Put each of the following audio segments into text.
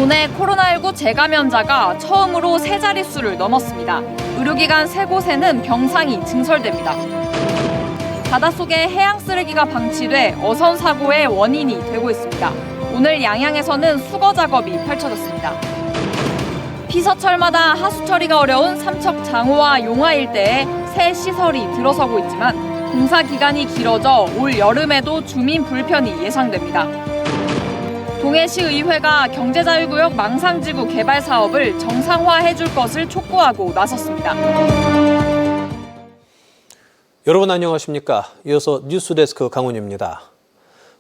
도내 코로나19 재감염자가 처음으로 세 자릿수를 넘었습니다. 의료기관 3곳에는 병상이 증설됩니다. 바닷속에 해양 쓰레기가 방치돼 어선 사고의 원인이 되고 있습니다. 오늘 양양에서는 수거 작업이 펼쳐졌습니다. 피서철마다 하수 처리가 어려운 삼척 장호와 용화 일대에 새 시설이 들어서고 있지만 공사 기간이 길어져 올 여름에도 주민 불편이 예상됩니다. 동해시의회가 경제자유구역 망상지구 개발 사업을 정상화해줄 것을 촉구하고 나섰습니다. 여러분 안녕하십니까? 이어서 뉴스데스크 강훈입니다.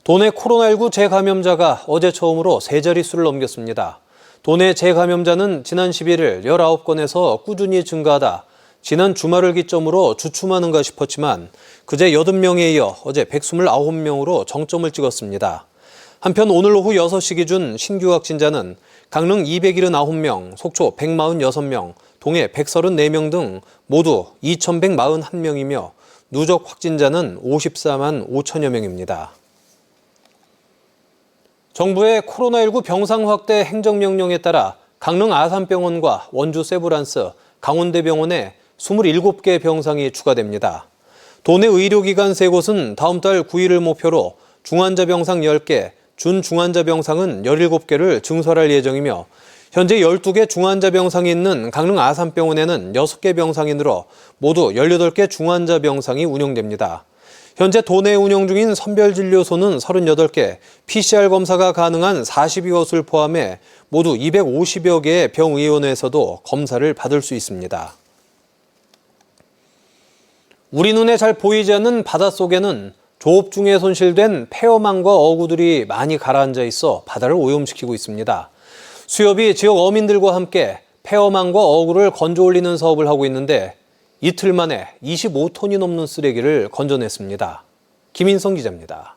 도내 코로나19 재감염자가 어제 처음으로 세 자릿수를 넘겼습니다. 도내 재감염자는 지난 11일 19건에서 꾸준히 증가하다 지난 주말을 기점으로 주춤하는가 싶었지만 그제 80명에 이어 어제 129명으로 정점을 찍었습니다. 한편 오늘 오후 6시 기준 신규 확진자는 강릉 279명, 속초 146명, 동해 134명 등 모두 2,141명이며 누적 확진자는 54만 5천여 명입니다. 정부의 코로나19 병상 확대 행정명령에 따라 강릉 아산병원과 원주 세브란스, 강원대병원에 27개 병상이 추가됩니다. 도내 의료기관 3곳은 다음 달 9일을 목표로 중환자 병상 10개, 준중환자 병상은 17개를 증설할 예정이며 현재 12개 중환자 병상이 있는 강릉 아산병원에는 6개 병상이 늘어 모두 18개 중환자 병상이 운영됩니다. 현재 도내 운영 중인 선별진료소는 38개, PCR 검사가 가능한 42곳을 포함해 모두 250여 개의 병의원에서도 검사를 받을 수 있습니다. 우리 눈에 잘 보이지 않는 바닷속에는 조업 중에 손실된 폐어망과 어구들이 많이 가라앉아 있어 바다를 오염시키고 있습니다. 수협이 지역 어민들과 함께 폐어망과 어구를 건져 올리는 사업을 하고 있는데 이틀 만에 25톤이 넘는 쓰레기를 건져냈습니다. 김인성 기자입니다.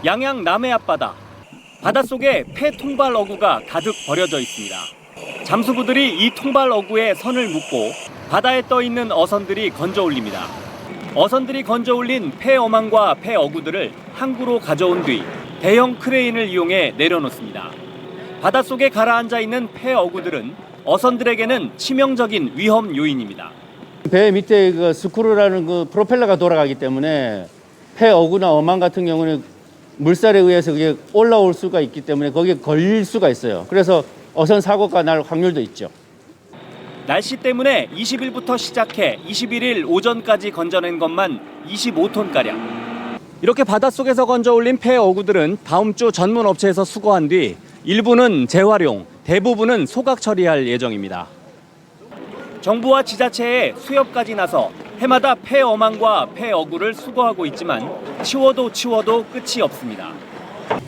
양양 남해 앞바다. 바닷속에 폐 통발 어구가 가득 버려져 있습니다. 잠수부들이 이 통발 어구에 선을 묶고 바다에 떠 있는 어선들이 건져 올립니다. 어선들이 건져 올린 폐어망과 폐어구들을 항구로 가져온 뒤 대형 크레인을 이용해 내려놓습니다. 바닷속에 가라앉아 있는 폐어구들은 어선들에게는 치명적인 위험 요인입니다. 배 밑에 그 스크루라는 그 프로펠러가 돌아가기 때문에 폐어구나 어망 같은 경우는 물살에 의해서 그게 올라올 수가 있기 때문에 거기에 걸릴 수가 있어요. 그래서 어선 사고가 날 확률도 있죠. 날씨 때문에 20일부터 시작해 21일 오전까지 건져낸 것만 25톤가량. 이렇게 바닷속에서 건져 올린 폐어구들은 다음 주 전문 업체에서 수거한 뒤 일부는 재활용, 대부분은 소각 처리할 예정입니다. 정부와 지자체에 수협까지 나서 해마다 폐어망과 폐어구를 수거하고 있지만 치워도 끝이 없습니다.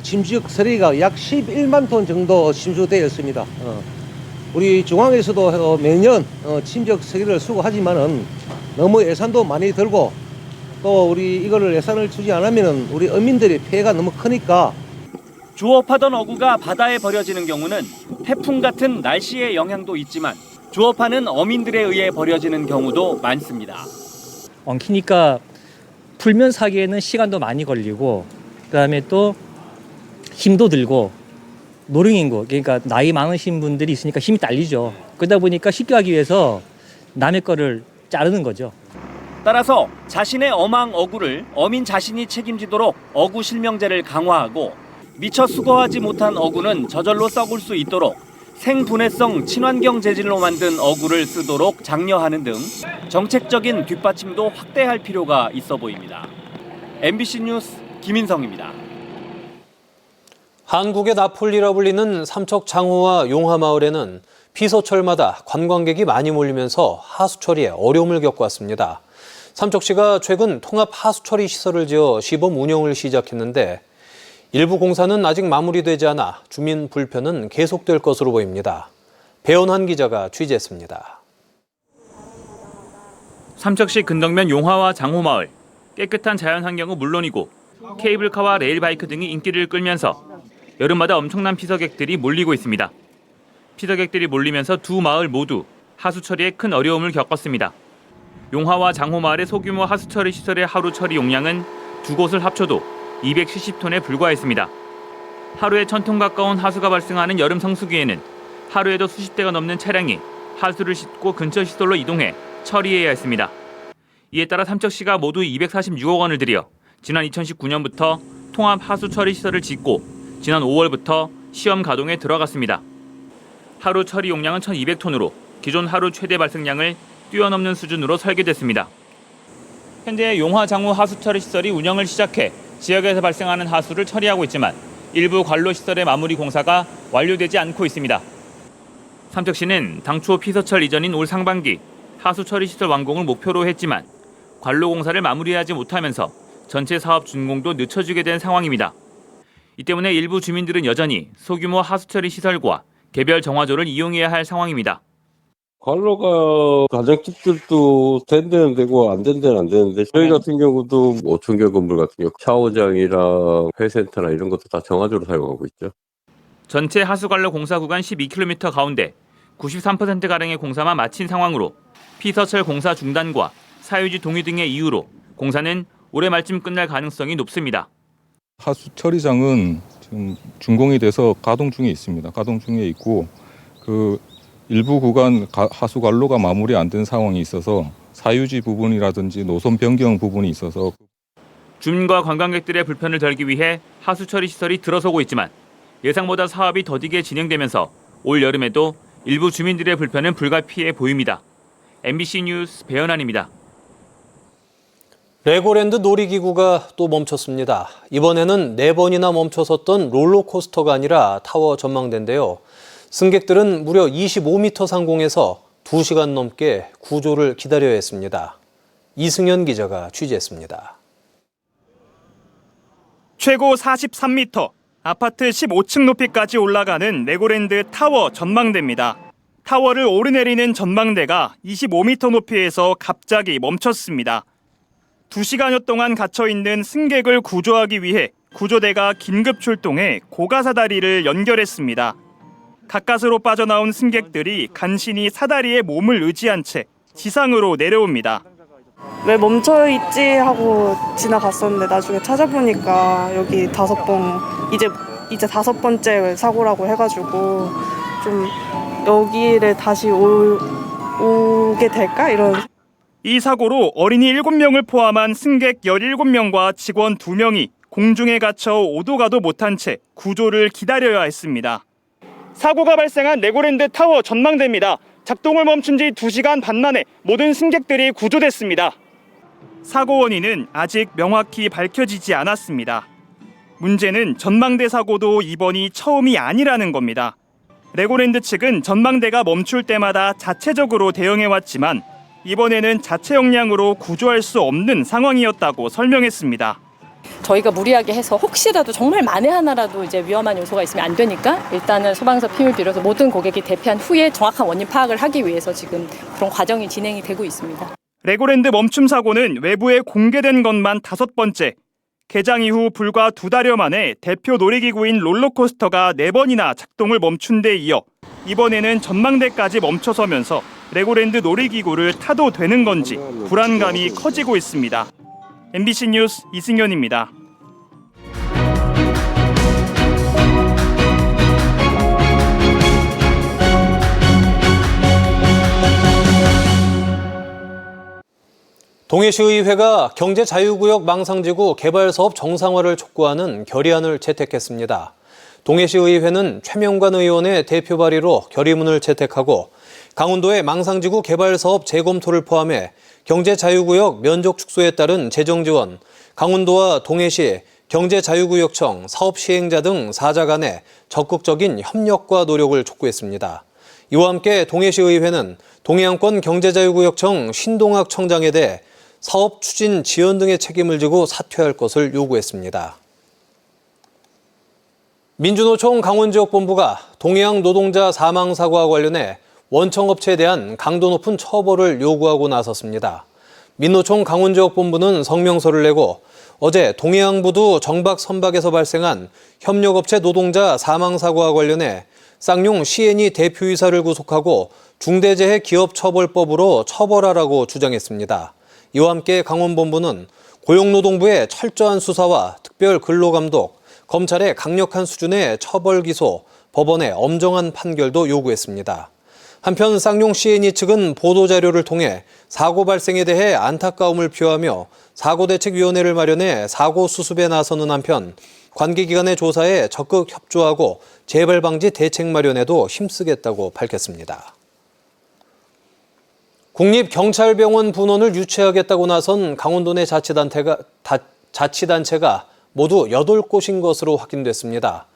침수역 쓰레기가 약 11만 톤 정도 침수되어 있습니다. 우리 중앙에서도 매년 침적 쓰레기를 수거하지만은 너무 예산도 많이 들고 또 우리 이거를 예산을 주지 않으면은 우리 어민들의 피해가 너무 크니까. 조업하던 어구가 바다에 버려지는 경우는 태풍 같은 날씨의 영향도 있지만 조업하는 어민들에 의해 버려지는 경우도 많습니다. 엉키니까 풀면 사기에는 시간도 많이 걸리고 그다음에 또 힘도 들고 노령인구, 그러니까 나이 많으신 분들이 있으니까 힘이 딸리죠. 그러다 보니까 쉽게 하기 위해서 남의 거를 자르는 거죠. 따라서 자신의 어망 어구를 어민 자신이 책임지도록 어구 실명제를 강화하고 미처 수거하지 못한 어구는 저절로 썩을 수 있도록 생분해성 친환경 재질로 만든 어구를 쓰도록 장려하는 등 정책적인 뒷받침도 확대할 필요가 있어 보입니다. MBC 뉴스 김인성입니다. 한국의 나폴리라 불리는 삼척 장호와 용화 마을에는 피서철마다 관광객이 많이 몰리면서 하수 처리에 어려움을 겪고 왔습니다. 삼척시가 최근 통합 하수 처리 시설을 지어 시범 운영을 시작했는데 일부 공사는 아직 마무리되지 않아 주민 불편은 계속될 것으로 보입니다. 배원환 기자가 취재했습니다. 삼척시 근덕면 용화와 장호마을. 깨끗한 자연환경은 물론이고 케이블카와 레일바이크 등이 인기를 끌면서 여름마다 엄청난 피서객들이 몰리고 있습니다. 피서객들이 몰리면서 두 마을 모두 하수 처리에 큰 어려움을 겪었습니다. 용화와 장호마을의 소규모 하수 처리 시설의 하루 처리 용량은 두 곳을 합쳐도 270톤에 불과했습니다. 하루에 1000톤 가까운 하수가 발생하는 여름 성수기에는 하루에도 수십 대가 넘는 차량이 하수를 싣고 근처 시설로 이동해 처리해야 했습니다. 이에 따라 삼척시가 모두 246억 원을 들여 지난 2019년부터 통합 하수 처리 시설을 짓고 지난 5월부터 시험 가동에 들어갔습니다. 하루 처리 용량은 1200톤으로 기존 하루 최대 발생량을 뛰어넘는 수준으로 설계됐습니다. 현재 용화 장호 하수 처리 시설이 운영을 시작해 지역에서 발생하는 하수를 처리하고 있지만 일부 관로 시설의 마무리 공사가 완료되지 않고 있습니다. 삼척시는 당초 피서철 이전인 올 상반기 하수 처리 시설 완공을 목표로 했지만 관로 공사를 마무리하지 못하면서 전체 사업 준공도 늦춰지게 된 상황입니다. 이 때문에 일부 주민들은 여전히 소규모 하수 처리 시설과 개별 정화조를 이용해야 할 상황입니다. 관로가 가정집들도 된 데는 되고 안 된 데는 안 되는데 저희 같은 경우도 5층 건물 같은 경우 샤워장이랑 회센터나 이런 것도 다 정화조로 사용하고 있죠. 전체 하수관로 공사 구간 12km 가운데 93%가량의 공사만 마친 상황으로 피서철 공사 중단과 사유지 동의 등의 이유로 공사는 올해 말쯤 끝날 가능성이 높습니다. 하수 처리장은 지금 준공이 돼서 가동 중에 있습니다. 가동 중에 있고 그 일부 구간 하수 관로가 마무리 안 된 상황이 있어서 사유지 부분이라든지 노선 변경 부분이 있어서 주민과 관광객들의 불편을 덜기 위해 하수 처리 시설이 들어서고 있지만 예상보다 사업이 더디게 진행되면서 올 여름에도 일부 주민들의 불편은 불가피해 보입니다. MBC 뉴스 배현환입니다. 레고랜드 놀이기구가 또 멈췄습니다. 이번에는 4번이나 멈춰섰던 롤러코스터가 아니라 타워 전망대인데요. 승객들은 무려 25m 상공에서 2시간 넘게 구조를 기다려야 했습니다. 이승현 기자가 취재했습니다. 최고 43m, 아파트 15층 높이까지 올라가는 레고랜드 타워 전망대입니다. 타워를 오르내리는 전망대가 25m 높이에서 갑자기 멈췄습니다. 2시간여 동안 갇혀있는 승객을 구조하기 위해 구조대가 긴급 출동해 고가사다리를 연결했습니다. 가까스로 빠져나온 승객들이 간신히 사다리에 몸을 의지한 채 지상으로 내려옵니다. 왜 멈춰있지 하고 지나갔었는데 나중에 찾아보니까 여기 5번, 이제 5번째 사고라고 해가지고 좀 여기를 다시 오게 될까? 이런. 이 사고로 어린이 7명을 포함한 승객 17명과 직원 2명이 공중에 갇혀 오도 가도 못한 채 구조를 기다려야 했습니다. 사고가 발생한 레고랜드 타워 전망대입니다. 작동을 멈춘 지 2시간 반 만에 모든 승객들이 구조됐습니다. 사고 원인은 아직 명확히 밝혀지지 않았습니다. 문제는 전망대 사고도 이번이 처음이 아니라는 겁니다. 레고랜드 측은 전망대가 멈출 때마다 자체적으로 대응해왔지만 이번에는 자체 역량으로 구조할 수 없는 상황이었다고 설명했습니다. 저희가 무리하게 해서 혹시라도 정말 만에 하나라도 이제 위험한 요소가 있으면 안 되니까 일단은 소방서 팀을 빌려서 모든 고객이 대피한 후에 정확한 원인 파악을 하기 위해서 지금 그런 과정이 진행이 되고 있습니다. 레고랜드 멈춤 사고는 외부에 공개된 것만 5번째. 개장 이후 불과 2달여 만에 대표 놀이기구인 롤러코스터가 4번이나 작동을 멈춘 데 이어 이번에는 전망대까지 멈춰서면서 레고랜드 놀이기구를 타도 되는 건지 불안감이 커지고 있습니다. MBC 뉴스 이승현입니다. 동해시의회가 경제자유구역 망상지구 개발사업 정상화를 촉구하는 결의안을 채택했습니다. 동해시의회는 최명관 의원의 대표 발의로 결의문을 채택하고 강원도의 망상지구 개발사업 재검토를 포함해 경제자유구역 면적 축소에 따른 재정지원, 강원도와 동해시, 경제자유구역청, 사업시행자 등 4자 간의 적극적인 협력과 노력을 촉구했습니다. 이와 함께 동해시의회는 동해안권 경제자유구역청 신동학 청장에 대해 사업 추진 지연 등의 책임을 지고 사퇴할 것을 요구했습니다. 민주노총 강원지역본부가 동해안 노동자 사망 사고와 관련해 원청업체에 대한 강도 높은 처벌을 요구하고 나섰습니다. 민노총 강원지역본부는 성명서를 내고 어제 동해안부두 정박 선박에서 발생한 협력업체 노동자 사망 사고와 관련해 쌍용 C&E 대표이사를 구속하고 중대재해기업처벌법으로 처벌하라고 주장했습니다. 이와 함께 강원본부는 고용노동부의 철저한 수사와 특별 근로감독, 검찰의 강력한 수준의 처벌 기소, 법원의 엄정한 판결도 요구했습니다. 한편 쌍용 C&E 측은 보도자료를 통해 사고 발생에 대해 안타까움을 표하며 사고대책위원회를 마련해 사고 수습에 나서는 한편 관계기관의 조사에 적극 협조하고 재발 방지 대책 마련에도 힘쓰겠다고 밝혔습니다. 국립경찰병원 분원을 유치하겠다고 나선 강원도 내 자치단체가 모두 8곳인 것으로 확인됐습니다.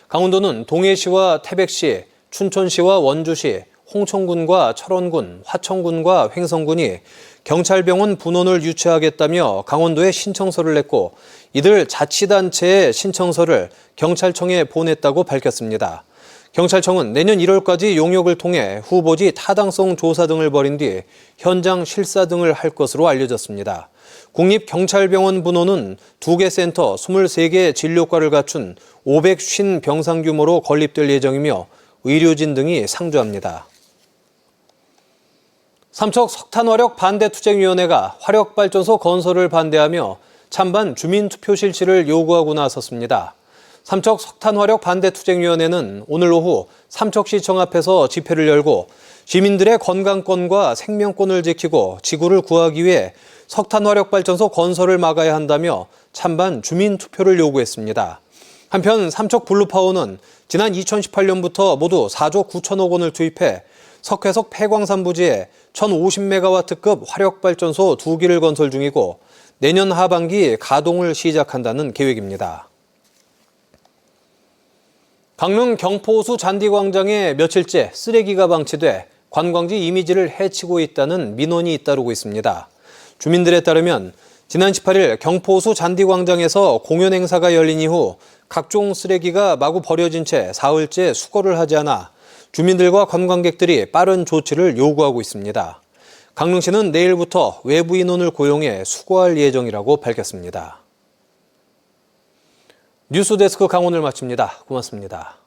강원도는 동해시와 태백시, 춘천시와 원주시, 홍천군과 철원군, 화천군과 횡성군이 경찰병원 분원을 유치하겠다며 강원도에 신청서를 냈고 이들 자치단체의 신청서를 경찰청에 보냈다고 밝혔습니다. 경찰청은 내년 1월까지 용역을 통해 후보지 타당성 조사 등을 벌인 뒤 현장 실사 등을 할 것으로 알려졌습니다. 국립경찰병원 분원은 2개 센터 23개 진료과를 갖춘 550병상 규모로 건립될 예정이며 의료진 등이 상주합니다. 삼척 석탄화력 반대투쟁위원회가 화력발전소 건설을 반대하며 찬반 주민투표 실시를 요구하고 나섰습니다. 삼척 석탄화력 반대투쟁위원회는 오늘 오후 삼척시청 앞에서 집회를 열고 시민들의 건강권과 생명권을 지키고 지구를 구하기 위해 석탄화력발전소 건설을 막아야 한다며 찬반 주민투표를 요구했습니다. 한편 삼척 블루파워는 지난 2018년부터 모두 4조 9천억 원을 투입해 석회석 폐광산 부지에 1050메가와트급 화력발전소 2기를 건설 중이고 내년 하반기 가동을 시작한다는 계획입니다. 강릉 경포호수 잔디광장에 며칠째 쓰레기가 방치돼 관광지 이미지를 해치고 있다는 민원이 잇따르고 있습니다. 주민들에 따르면 지난 18일 경포호수 잔디광장에서 공연 행사가 열린 이후 각종 쓰레기가 마구 버려진 채 사흘째 수거를 하지 않아 주민들과 관광객들이 빠른 조치를 요구하고 있습니다. 강릉시는 내일부터 외부 인원을 고용해 수거할 예정이라고 밝혔습니다. 뉴스데스크 강원을 마칩니다. 고맙습니다.